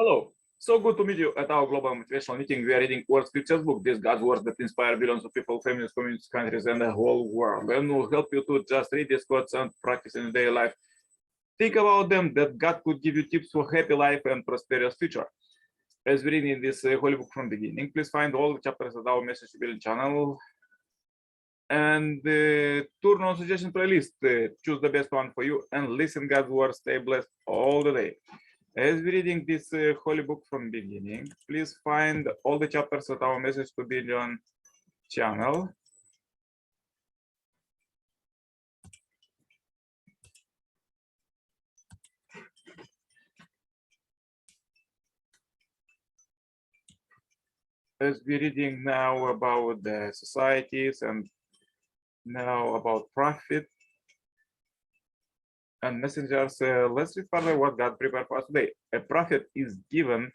Hello. So good to meet you at our global motivational meeting. We are reading World Scriptures book, these God's words that inspire billions of people, families, communities, countries, and the whole world. And will help you to just read these quotes and practice in daily life. Think about them, that God could give you tips for happy life and prosperous future. As we read in this holy book from the beginning, please find all the chapters at our Message to Build channel. And turn on suggestion playlist, choose the best one for you and listen God's words. Stay blessed all the day. As we're reading this holy book from the beginning, please find all the chapters at our Message to Billion channel. As we're reading now about the societies and now about prophet and messengers, let's read further what God prepared for us today. A prophet is given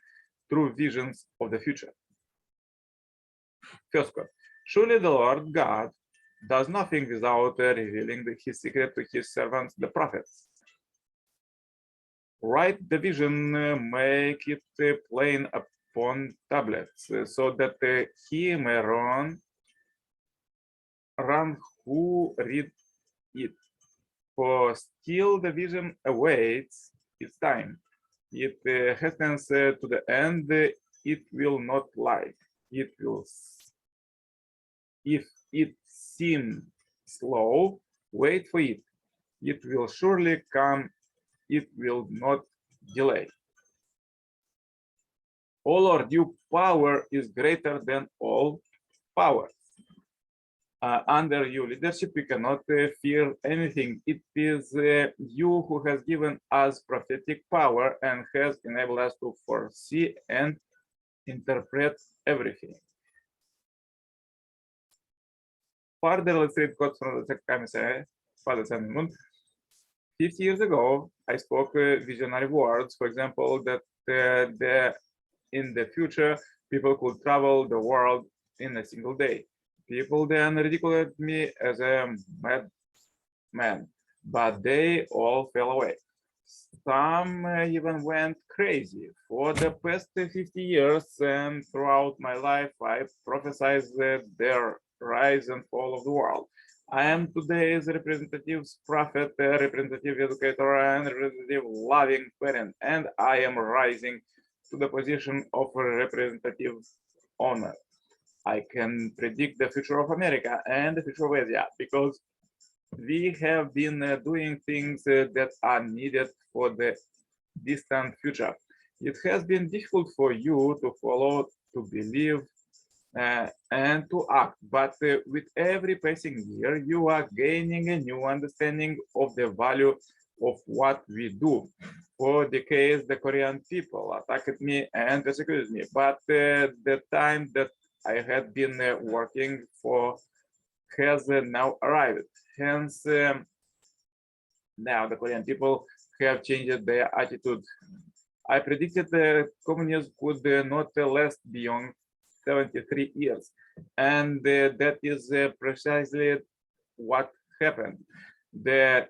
through visions of the future. First quote: surely the Lord God does nothing without revealing his secret to his servants, the prophets. Write the vision, make it plain upon tablets, so that he may run who read it. For still the vision awaits its time. It hastens to the end, it will not lie. It will, if it seems slow, wait for it. It will surely come, it will not delay. O Lord, your power is greater than all power. Under your leadership, we cannot fear anything. It is you who has given us prophetic power and has enabled us to foresee and interpret everything. Further, let's read quotes from the Second Father Sermon. 50 years ago, I spoke visionary words, for example, that in the future, people could travel the world in a single day. People then ridiculed me as a madman, but they all fell away. Some even went crazy. For the past 50 years and throughout my life, I prophesied their rise and fall of the world. I am today's representative prophet, representative educator, and representative loving parent, and I am rising to the position of a representative honor. I can predict the future of America and the future of Asia because we have been doing things that are needed for the distant future. It has been difficult for you to follow, to believe, and to act, but with every passing year, you are gaining a new understanding of the value of what we do. For decades, the Korean people attacked me and persecuted me, but the time that I had been working for has now arrived. Hence, now the Korean people have changed their attitude. I predicted the communism could not last beyond 73 years, and that is precisely what happened. The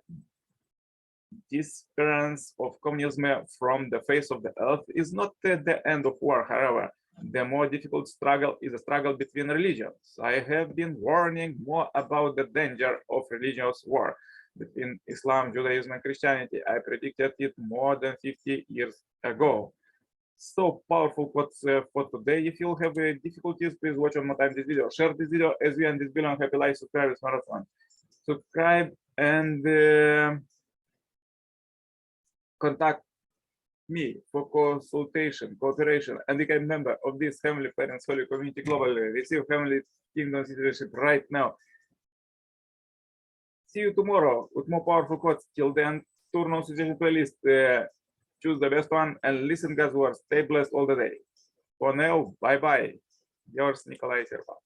disappearance of communism from the face of the earth is not the end of war, however. The more difficult struggle is a struggle between religions. I have been warning more about the danger of religious war between Islam, Judaism, and Christianity. I predicted it more than 50 years ago. So powerful quotes for today. If you have difficulties, please watch one more time this video. Share this video as we end this billion happy life. Subscribe, it's marathon. Subscribe and contact me for consultation, cooperation, and become a member of this Family Parents Holy Community globally. Receive Family Kingdom citizenship right now. See you tomorrow with more powerful quotes. Till then, turn on suggestion playlist, choose the best one, and listen God's words. Stay blessed all the day. For now, bye-bye. Yours, Nicolae Cirpala.